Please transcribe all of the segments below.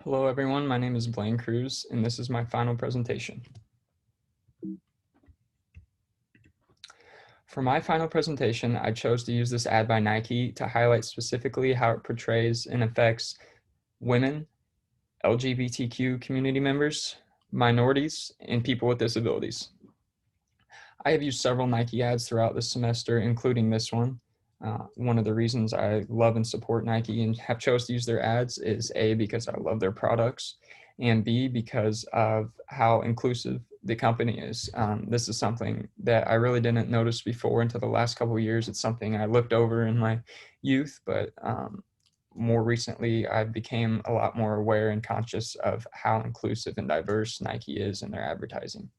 Hello everyone, my name is Blaine Cruz and this is my final presentation. For my final presentation, I chose to use this ad by Nike to highlight specifically how it portrays and affects women, LGBTQ community members, minorities, and people with disabilities. I have used several Nike ads throughout this semester, including this one. One of the reasons I love and support Nike and have chose to use their ads is A, because I love their products, and B, because of how inclusive the company is. This is something that I really didn't notice before until the last couple of years. It's something I looked over in my youth, but more recently I became a lot more aware and conscious of how inclusive and diverse Nike is in their advertising.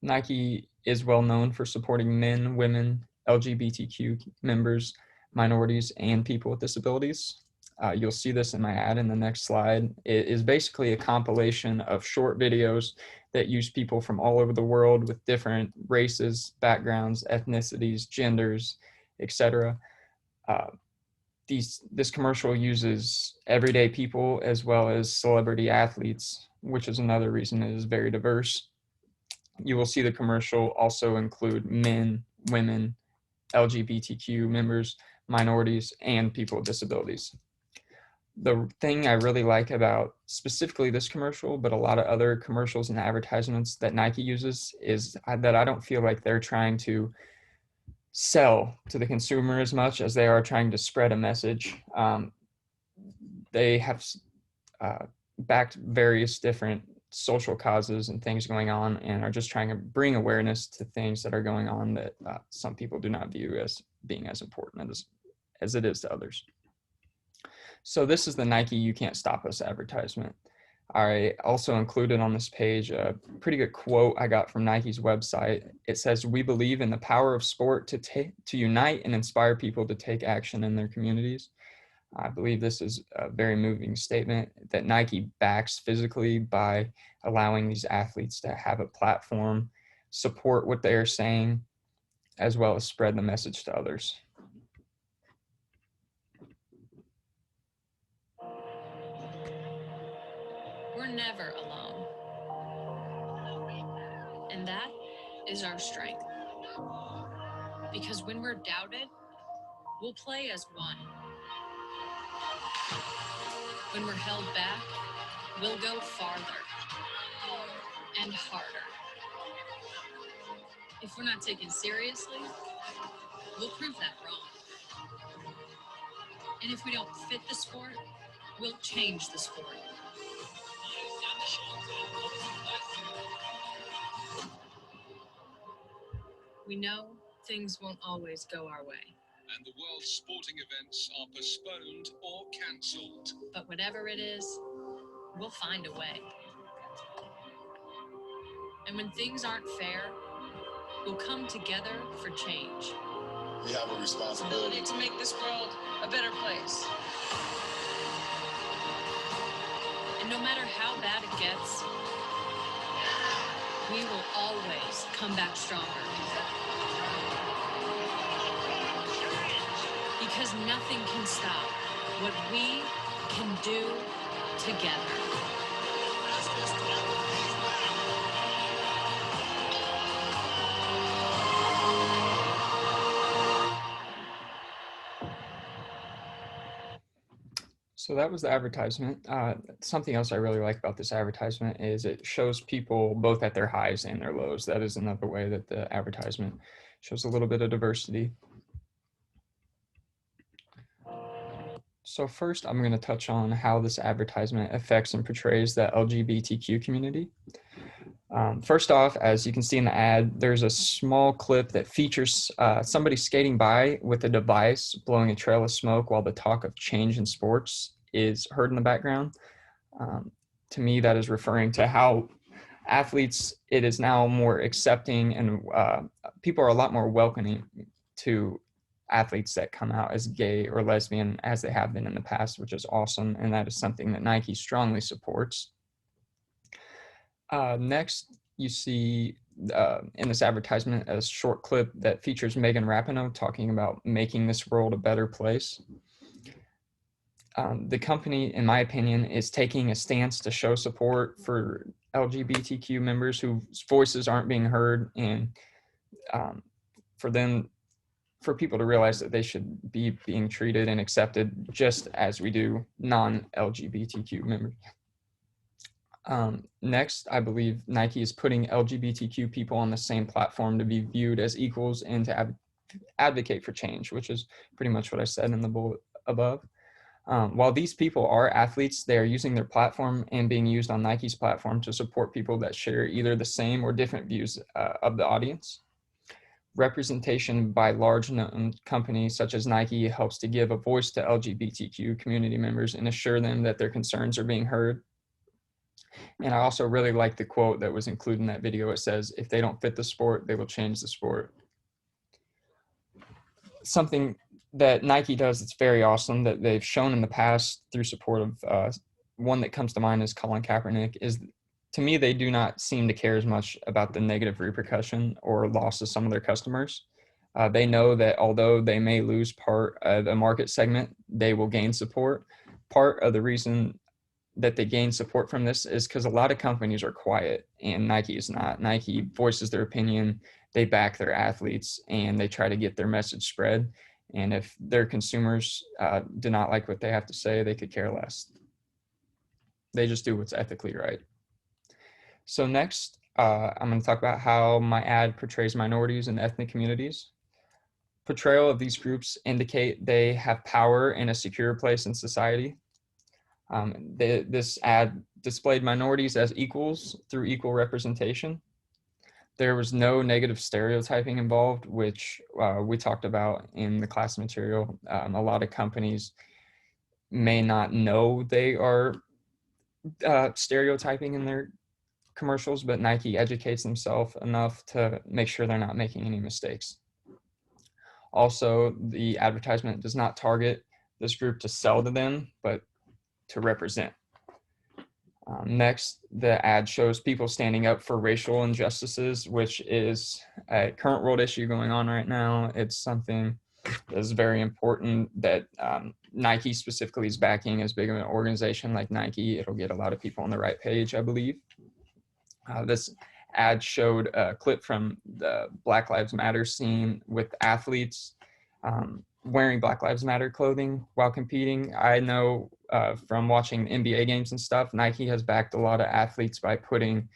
Nike is well known for supporting men, women, LGBTQ members, minorities, and people with disabilities. You'll see this in my ad in the next slide. It is basically a compilation of short videos that use people from all over the world with different races, backgrounds, ethnicities, genders, etc. This commercial uses everyday people as well as celebrity athletes, which is another reason it is very diverse. You will see the commercial also include men, women, LGBTQ members, minorities, and people with disabilities. The thing I really like about specifically this commercial, but a lot of other commercials and advertisements that Nike uses, is that I don't feel like they're trying to sell to the consumer as much as they are trying to spread a message. They have backed various different social causes and things going on and are just trying to bring awareness to things that are going on that some people do not view as being as important as it is to others. So this is the Nike You Can't Stop Us advertisement. I also included on this page a pretty good quote I got from Nike's website. It says, "We believe in the power of sport to unite and inspire people to take action in their communities." I believe this is a very moving statement that Nike backs physically by allowing these athletes to have a platform, support what they are saying, as well as spread the message to others. We're never alone. And that is our strength. Because when we're doubted, we'll play as one. When we're held back, we'll go farther and harder. If we're not taken seriously, we'll prove that wrong. And if we don't fit the sport, we'll change the sport. We know things won't always go our way. And the world's sporting events are postponed or cancelled. But whatever it is, we'll find a way. And when things aren't fair, we'll come together for change. We have a responsibility to make this world a better place. And no matter how bad it gets, we will always come back stronger. Because nothing can stop what we can do together. So that was the advertisement. Something else I really like about this advertisement is it shows people both at their highs and their lows. That is another way that the advertisement shows a little bit of diversity. So first, I'm going to touch on how this advertisement affects and portrays the LGBTQ community. First off, as you can see in the ad, there's a small clip that features somebody skating by with a device blowing a trail of smoke while the talk of change in sports is heard in the background. To me, that is referring to how athletes, it is now more accepting and people are a lot more welcoming to athletes that come out as gay or lesbian as they have been in the past, which is awesome. And that is something that Nike strongly supports. Next, you see in this advertisement a short clip that features Megan Rapinoe talking about making this world a better place. The company, in my opinion, is taking a stance to show support for LGBTQ members whose voices aren't being heard, and um, for them, for people to realize that they should be being treated and accepted just as we do non-LGBTQ members. Next, I believe Nike is putting LGBTQ people on the same platform to be viewed as equals and to advocate for change, which is pretty much what I said in the bullet above. While these people are athletes, they are using their platform and being used on Nike's platform to support people that share either the same or different views of the audience. Representation by large known companies such as Nike helps to give a voice to LGBTQ community members and assure them that their concerns are being heard. And I also really like the quote that was included in that video. It says, "If they don't fit the sport, they will change the sport." Something that Nike does that's very awesome that they've shown in the past through support of one that comes to mind is Colin Kaepernick, is to me, they do not seem to care as much about the negative repercussion or loss of some of their customers. They know that although they may lose part of a market segment, they will gain support. Part of the reason that they gain support from this is because a lot of companies are quiet and Nike is not. Nike voices their opinion, they back their athletes, and they try to get their message spread. And if their consumers do not like what they have to say, they could care less. They just do what's ethically right. So next, I'm going to talk about how my ad portrays minorities and ethnic communities. Portrayal of these groups indicate they have power in a secure place in society. This ad displayed minorities as equals through equal representation. There was no negative stereotyping involved, which we talked about in the class material. A lot of companies may not know they are stereotyping in their commercials, but Nike educates themselves enough to make sure they're not making any mistakes. Also, the advertisement does not target this group to sell to them, but to represent. Next, the ad shows people standing up for racial injustices, which is a current world issue going on right now. It's something that is very important that Nike specifically is backing. As big of an organization like Nike, it'll get a lot of people on the right page, I believe. This ad showed a clip from the Black Lives Matter scene with athletes wearing Black Lives Matter clothing while competing. I know from watching NBA games and stuff, Nike has backed a lot of athletes by putting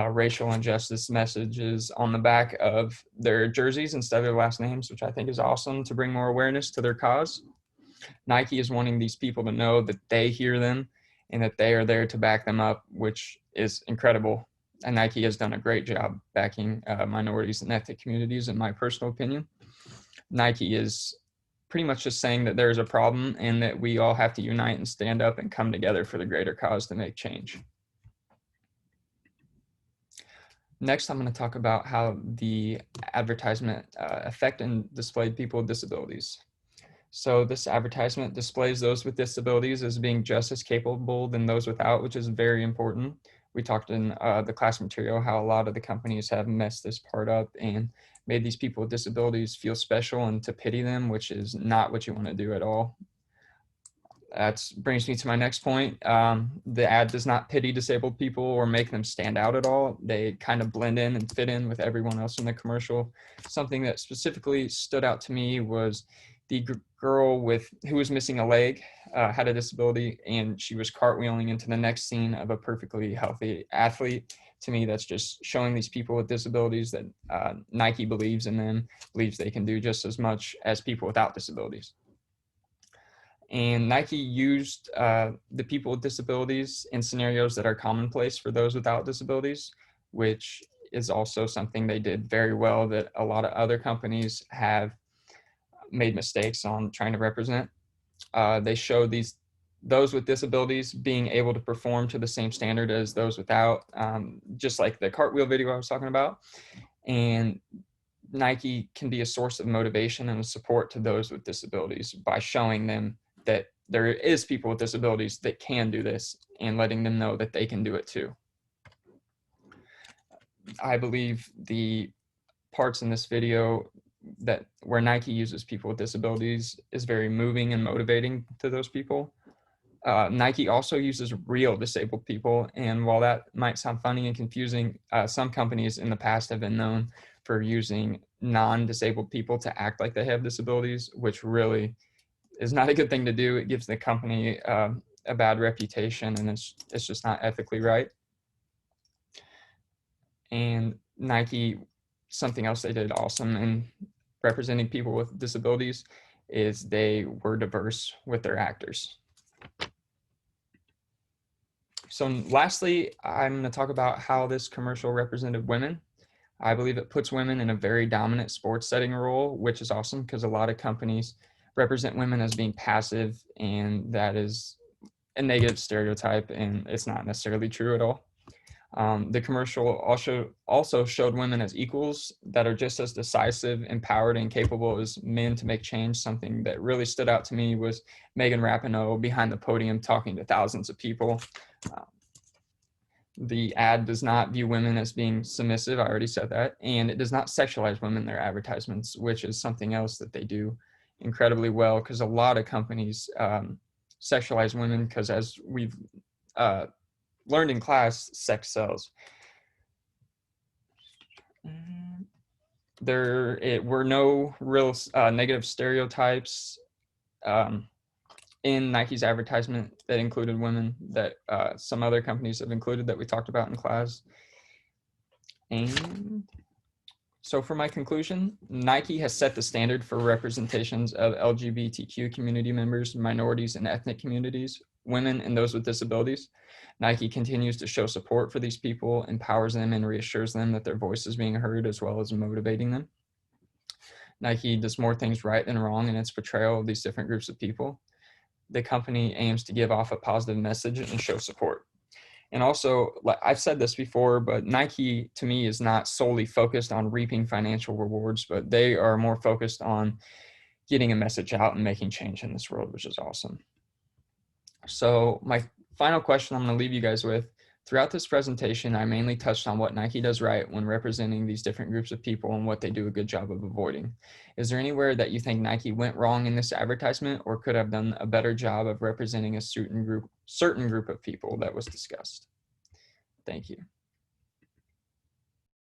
racial injustice messages on the back of their jerseys instead of their last names, which I think is awesome to bring more awareness to their cause. Nike is wanting these people to know that they hear them and that they are there to back them up, which is incredible. And Nike has done a great job backing minorities and ethnic communities, in my personal opinion. Nike is pretty much just saying that there's a problem and that we all have to unite and stand up and come together for the greater cause to make change. Next, I'm going to talk about how the advertisement affected and displayed people with disabilities. So this advertisement displays those with disabilities as being just as capable than those without, which is very important. We talked in the class material how a lot of the companies have messed this part up and made these people with disabilities feel special and to pity them, which is not what you want to do at all. That brings me to my next point. The ad does not pity disabled people or make them stand out at all. They kind of blend in and fit in with everyone else in the commercial. Something that specifically stood out to me was the girl who was missing a leg, had a disability, and she was cartwheeling into the next scene of a perfectly healthy athlete. To me, that's just showing these people with disabilities that Nike believes in them, believes they can do just as much as people without disabilities. And Nike used the people with disabilities in scenarios that are commonplace for those without disabilities, which is also something they did very well that a lot of other companies have made mistakes on trying to represent. They show those with disabilities being able to perform to the same standard as those without, just like the cartwheel video I was talking about. And Nike can be a source of motivation and support to those with disabilities by showing them that there is people with disabilities that can do this and letting them know that they can do it too. I believe the parts in this video where Nike uses people with disabilities is very moving and motivating to those people. Nike also uses real disabled people, and while that might sound funny and confusing, some companies in the past have been known for using non-disabled people to act like they have disabilities, which really is not a good thing to do. It gives the company a bad reputation, and it's just not ethically right. And Nike, something else they did awesome in representing people with disabilities is they were diverse with their actors. So lastly, I'm going to talk about how this commercial represented women. I believe it puts women in a very dominant sports setting role, which is awesome because a lot of companies represent women as being passive, and that is a negative stereotype, and it's not necessarily true at all. The commercial also showed women as equals that are just as decisive, empowered, and capable as men to make change. Something that really stood out to me was Megan Rapinoe behind the podium talking to thousands of people. The ad does not view women as being submissive. I already said that. And it does not sexualize women in their advertisements, which is something else that they do incredibly well, because a lot of companies sexualize women because, as we've learned in class, sex sells. There were no real negative stereotypes in Nike's advertisement that included women that some other companies have included that we talked about in class. And so for my conclusion, Nike has set the standard for representations of LGBTQ community members, minorities, and ethnic communities, women, and those with disabilities. Nike continues to show support for these people, empowers them, and reassures them that their voice is being heard, as well as motivating them. Nike does more things right than wrong in its portrayal of these different groups of people. The company aims to give off a positive message and show support. And also, I've said this before, but Nike to me is not solely focused on reaping financial rewards, but they are more focused on getting a message out and making change in this world, which is awesome. So my final question I'm going to leave you guys with: throughout this presentation, I mainly touched on what Nike does right when representing these different groups of people and what they do a good job of avoiding. Is there anywhere that you think Nike went wrong in this advertisement, or could have done a better job of representing a certain group of people that was discussed? Thank you.